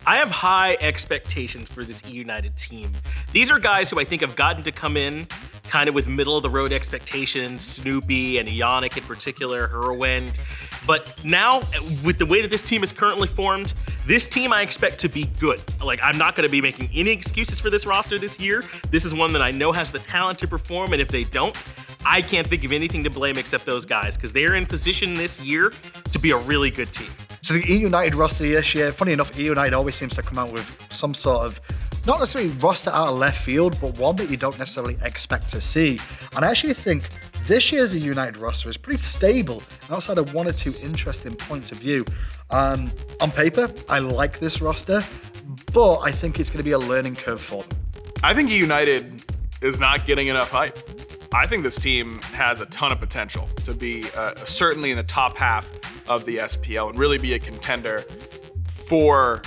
I have high expectations for this eUnited team. These are guys who I think have gotten to come in kind of with middle-of-the-road expectations, Snoopy and Yannick in particular, Hurriwind. But now, with the way that this team is currently formed, this team I expect to be good. Like, I'm not going to be making any excuses for this roster this year. This is one that I know has the talent to perform, and if they don't, I can't think of anything to blame except those guys, because they're in position this year to be a really good team. So the eUnited roster this year, funny enough, eUnited always seems to come out with some sort of, not necessarily roster out of left field, but one that you don't necessarily expect to see. And I actually think this year's eUnited roster is pretty stable outside of one or two interesting points of view. On paper, I like this roster, but I think it's going to be a learning curve for them. I think eUnited is not getting enough hype. I think this team has a ton of potential to be certainly in the top half of the SPL and really be a contender for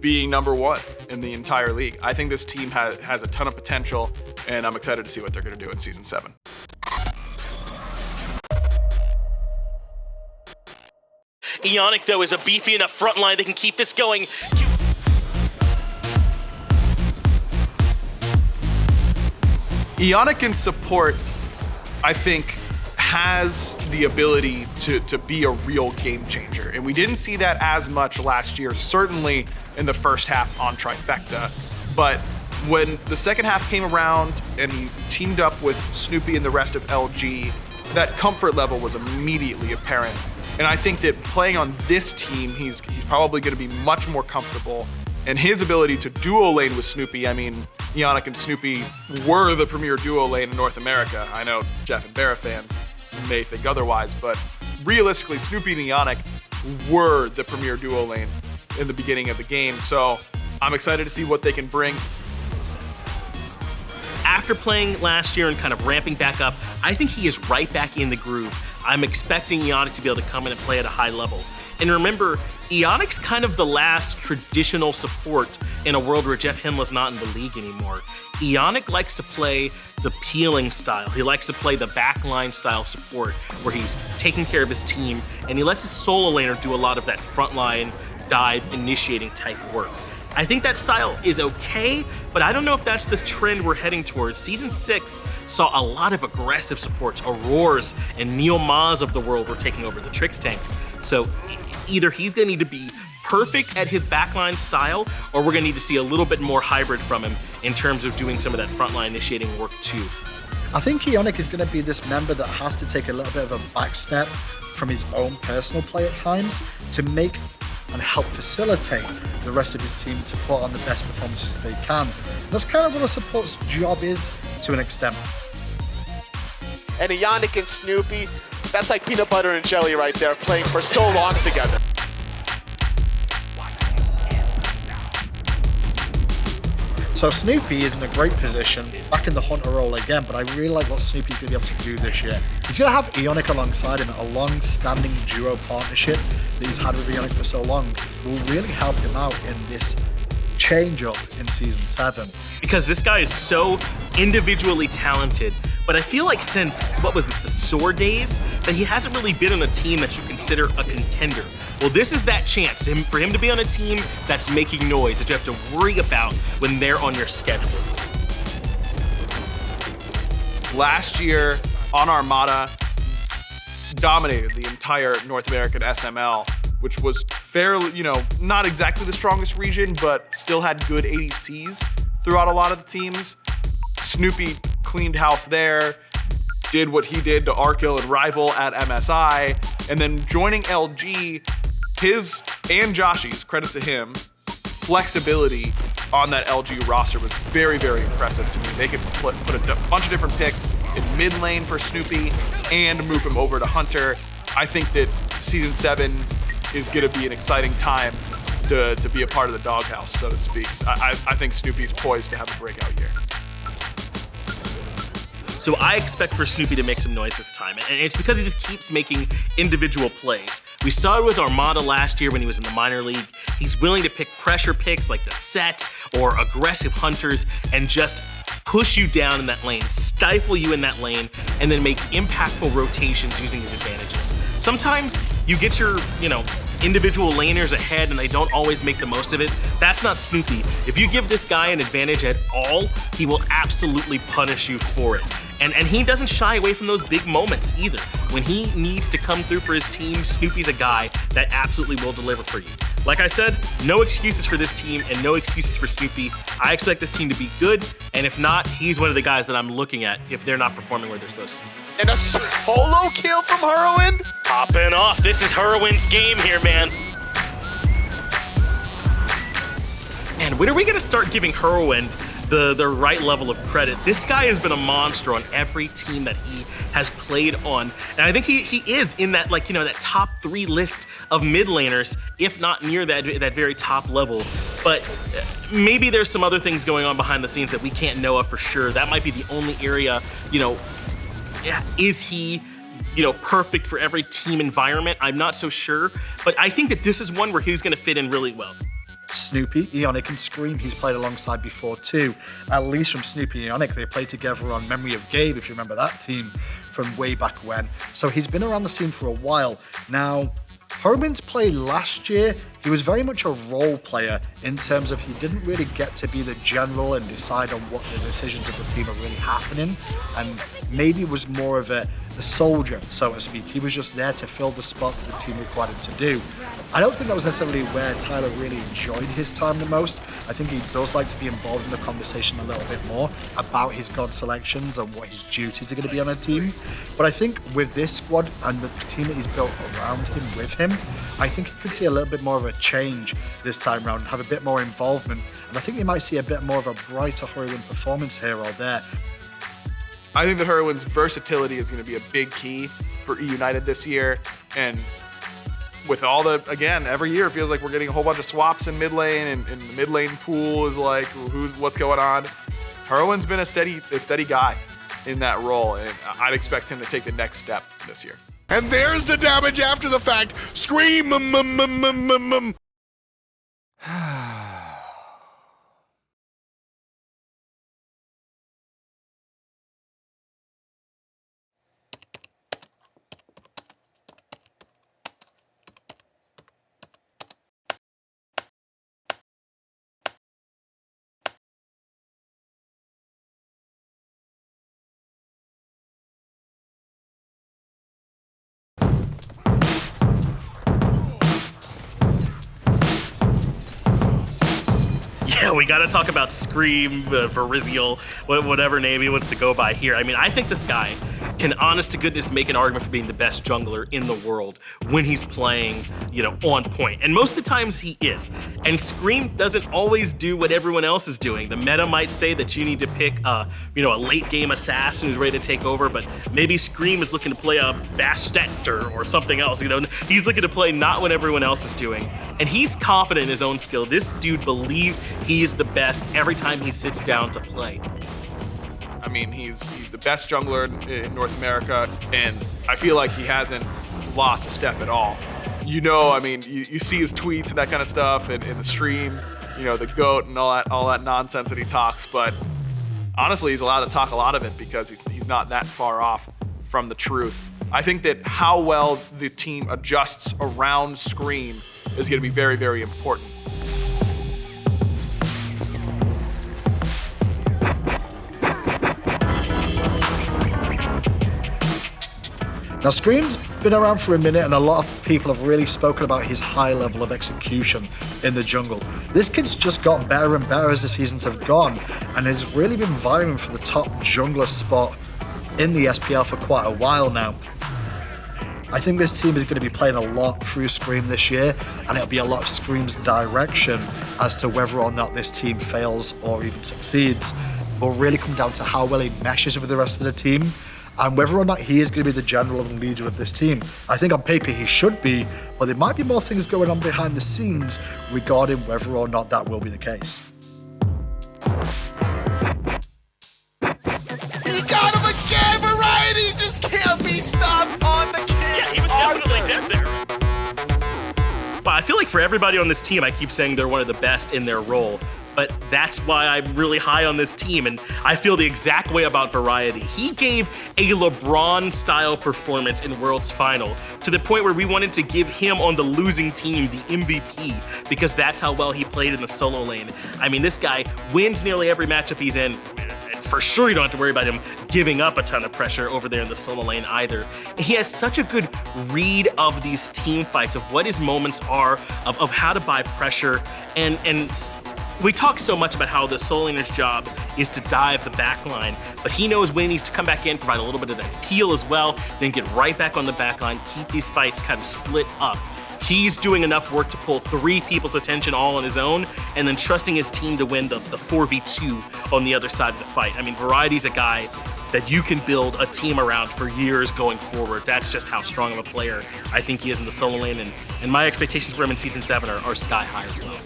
being number one in the entire league. I think this team has a ton of potential, and I'm excited to see what they're going to do in Season 7. Yannick, though, is a beefy enough front line that can keep this going. Yannick in support, I think, has the ability to be a real game changer. And we didn't see that as much last year, certainly in the first half on Trifecta. But when the second half came around and he teamed up with Snoopy and the rest of LG, that comfort level was immediately apparent. And I think that playing on this team, he's probably going to be much more comfortable. And his ability to duo lane with Snoopy, I mean, Yannick and Snoopy were the premier duo lane in North America. I know Jeff and Barra fans may think otherwise, but realistically, Snoopy and Yannick were the premier duo lane in the beginning of the game. So I'm excited to see what they can bring. After playing last year and kind of ramping back up, I think he is right back in the groove. I'm expecting Yannick to be able to come in and play at a high level. And remember, Yannick's kind of the last traditional support in a world where Jeff Himla's not in the league anymore. Yannick likes to play the peeling style. He likes to play the backline style support where he's taking care of his team and he lets his solo laner do a lot of that frontline dive initiating type work. I think that style is okay, but I don't know if that's the trend we're heading towards. Season 6 saw a lot of aggressive supports. Auroras and Neo Maz of the world were taking over the Trix tanks. So either he's gonna need to be perfect at his backline style, or we're gonna need to see a little bit more hybrid from him in terms of doing some of that frontline initiating work too. I think Yannick is going to be this member that has to take a little bit of a back step from his own personal play at times to make and help facilitate the rest of his team to put on the best performances they can. That's kind of what a support's job is to an extent. And a Yannick and Snoopy, that's like peanut butter and jelly right there, playing for so long together. So Snoopy is in a great position, back in the hunter role again, but I really like what Snoopy's going to be able to do this year. He's going to have Yannick alongside him, a long-standing duo partnership that he's had with Yannick for so long will really help him out in this change-up in Season 7. Because this guy is so individually talented, but I feel like since, what was it, the Sword days, that he hasn't really been on a team that you consider a contender. Well, this is that chance for him to be on a team that's making noise, that you have to worry about when they're on your schedule. Last year on Armada, dominated the entire North American SML, which was fairly, not exactly the strongest region, but still had good ADCs throughout a lot of the teams. Snoopy cleaned house there, did what he did to Arkil and Rival at MSI, and then joining LG, his and Joshy's, credit to him, flexibility on that LG roster was very, very impressive to me. They could put a bunch of different picks in mid lane for Snoopy and move him over to Hunter. I think that Season 7 is going to be an exciting time to be a part of the doghouse, so to speak. I think Snoopy's poised to have a breakout year. So I expect for Snoopy to make some noise this time, and it's because he just keeps making individual plays. We saw it with Armada last year when he was in the minor league. He's willing to pick pressure picks like the set or aggressive hunters and just push you down in that lane, stifle you in that lane, and then make impactful rotations using his advantages. Sometimes you get your, individual laners ahead and they don't always make the most of it, that's not Snoopy. If you give this guy an advantage at all, he will absolutely punish you for it. And he doesn't shy away from those big moments either. When he needs to come through for his team, Snoopy's a guy that absolutely will deliver for you. Like I said, no excuses for this team and no excuses for Snoopy. I expect this team to be good, and if not, he's one of the guys that I'm looking at if they're not performing where they're supposed to. And a solo kill from Hurriwind? Popping off. This is Hurriwind's game here, man. And when are we gonna start giving Hurriwind the right level of credit? This guy has been a monster on every team that he has played on. And I think he is in that, like, you know, that top 3 list of mid laners, if not near that very top level. But maybe there's some other things going on behind the scenes that we can't know of for sure. That might be the only area, you know, is he, you know, perfect for every team environment? I'm not so sure, but I think that this is one where he's gonna fit in really well. Snoopy, Yannick, and Scream he's played alongside before too. At least from Snoopy and Yannick, they played together on Memory of Gabe, if you remember that team from way back when. So he's been around the scene for a while. Now, Hurriwind's played last year, he was very much a role player in terms of he didn't really get to be the general and decide on what the decisions of the team are really happening, and maybe was more of a soldier, so to speak. He was just there to fill the spot that the team required him to do. I don't think that was necessarily where Tyler really enjoyed his time the most. I think he does like to be involved in the conversation a little bit more about his god selections and what his duties are going to be on a team. But I think with this squad and the team that he's built around him, with him, I think he could see a little bit more of a change this time around, have a bit more involvement, and I think we might see a bit more of a brighter Hurriwind performance here or there. I think that Hurriwind's versatility is going to be a big key for eUnited this year, and with all the, again, every year it feels like we're getting a whole bunch of swaps in mid lane, and the mid lane pool is like, what's going on? Hurriwind's been a steady guy in that role, and I'd expect him to take the next step this year. And there's the damage after the fact. Scream. Yeah, we gotta talk about Scream, Verizial, whatever name he wants to go by here. I mean, I think this guy can, honest to goodness, make an argument for being the best jungler in the world when he's playing, you know, on point. And most of the times he is. And Scream doesn't always do what everyone else is doing. The meta might say that you need to pick, you know, a late game assassin who's ready to take over, but maybe Scream is looking to play a Bastet or something else. You know, he's looking to play not what everyone else is doing. And he's confident in his own skill. This dude believes he is the best every time he sits down to play. I mean, he's the best jungler in North America, and I feel like he hasn't lost a step at all. You know, I mean, you see his tweets and that kind of stuff, and in the stream, you know, the GOAT and all that nonsense that he talks, but honestly, he's allowed to talk a lot of it because he's not that far off from the truth. I think that how well the team adjusts around Scream is going to be very, very important. Now, Scream's been around for a minute, and a lot of people have really spoken about his high level of execution in the jungle. This kid's just gotten better and better as the seasons have gone, and has really been vying for the top jungler spot in the SPL for quite a while now. I think this team is going to be playing a lot through Scream this year, and it'll be a lot of Scream's direction as to whether or not this team fails or even succeeds. Will really come down to how well he meshes with the rest of the team, and whether or not he is going to be the general and leader of this team. I think on paper he should be, but there might be more things going on behind the scenes regarding whether or not that will be the case. He got him again, Variety just can't be stopped on the kill. Yeah, he was definitely dead there. But I feel like for everybody on this team, I keep saying they're one of the best in their role. but that's why I'm really high on this team, and I feel the exact way about Variety. He gave a LeBron-style performance in Worlds Final, to the point where we wanted to give him on the losing team the MVP, because that's how well he played in the solo lane. I mean, this guy wins nearly every matchup he's in, and for sure you don't have to worry about him giving up a ton of pressure over there in the solo lane either. He has such a good read of these team fights, of what his moments are, of how to buy pressure, and we talk so much about how the solo laner's job is to dive the back line, but he knows when he needs to come back in, provide a little bit of that peel as well, then get right back on the back line, keep these fights kind of split up. He's doing enough work to pull 3 people's attention all on his own, and then trusting his team to win the 4v2 on the other side of the fight. I mean, Variety's a guy that you can build a team around for years going forward. That's just how strong of a player I think he is in the solo lane, and my expectations for him in Season 7 are sky high as well.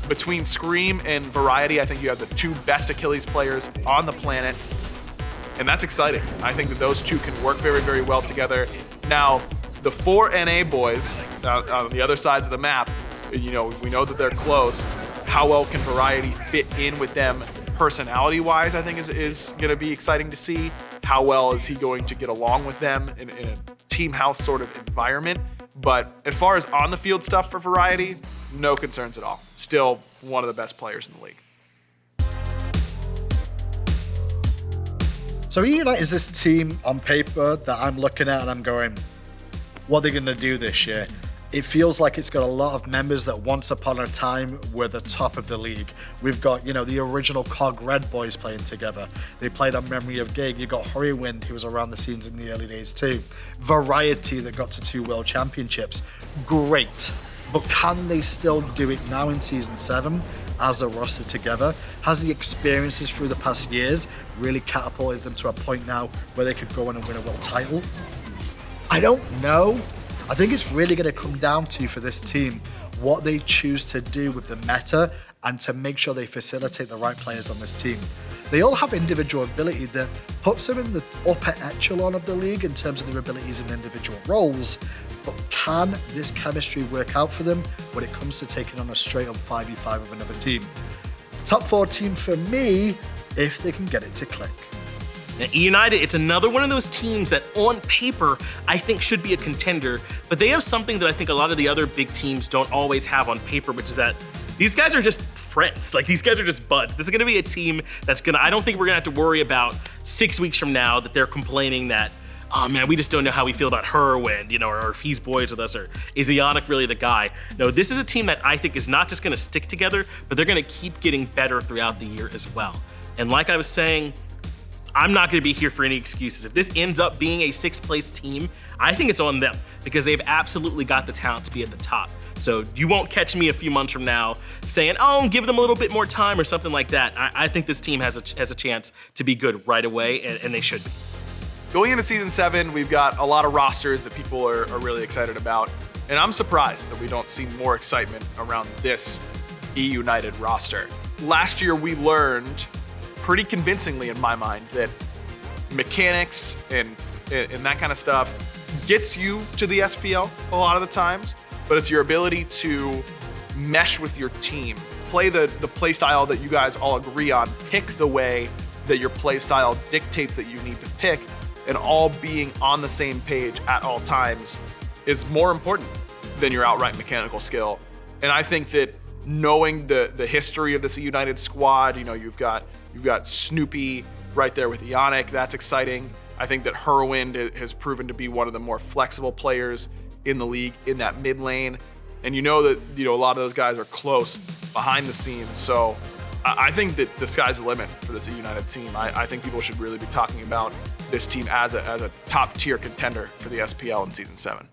Between Scream and Variety, I think you have the 2 best Achilles players on the planet, and that's exciting. I think that those 2 can work very, very well together. Now, the 4 NA boys on the other sides of the map, you know, we know that they're close. How well can Variety fit in with them personality-wise, I think is going to be exciting to see. How well is he going to get along with them in a team house sort of environment? But as far as on the field stuff for Variety, no concerns at all. Still one of the best players in the league. So eUnited is this team on paper that I'm looking at and I'm going, what are they going to do this year? It feels like it's got a lot of members that once upon a time were the top of the league. We've got, you know, the original COG Red boys playing together. They played on Memory of Gig. You've got Hurriwind, who was around the scenes in the early days too. Variety that got to 2 world championships. Great. But can they still do it now in Season 7 as a roster together? Has the experiences through the past years really catapulted them to a point now where they could go in and win a world title? I don't know. I think it's really going to come down to, for this team, what they choose to do with the meta and to make sure they facilitate the right players on this team. They all have individual ability that puts them in the upper echelon of the league in terms of their abilities in individual roles, but can this chemistry work out for them when it comes to taking on a straight up 5v5 with another team? Top 4 team for me, if they can get it to click. Now, eUnited, it's another one of those teams that on paper I think should be a contender, but they have something that I think a lot of the other big teams don't always have on paper, which is that these guys are just friends. Like, these guys are just buds. This is gonna be a team that's I don't think we're gonna have to worry about 6 weeks from now that they're complaining that, oh man, we just don't know how we feel about Hurriwind, you know, or if he's boys with us, or is Yannick really the guy? No, this is a team that I think is not just gonna stick together, but they're gonna keep getting better throughout the year as well. And like I was saying, I'm not gonna be here for any excuses. If this ends up being a 6th place team, I think it's on them, because they've absolutely got the talent to be at the top. So you won't catch me a few months from now saying, oh, give them a little bit more time or something like that. I think this team has a chance to be good right away, and they should be. Going into Season 7, we've got a lot of rosters that people are really excited about, and I'm surprised that we don't see more excitement around this eUnited roster. Last year, we learned pretty convincingly, in my mind, that mechanics and that kind of stuff gets you to the SPL a lot of the times, but it's your ability to mesh with your team, play the play style that you guys all agree on, pick the way that your play style dictates that you need to pick, and all being on the same page at all times is more important than your outright mechanical skill. And I think that knowing the history of this eUnited squad, you know, you've got Snoopy right there with Yannick, that's exciting. I think that Hurriwind has proven to be one of the more flexible players in the league in that mid lane. And you know that, you know, a lot of those guys are close behind the scenes. So I think that the sky's the limit for this eUnited team. I think people should really be talking about this team as a top tier contender for the SPL in Season 7.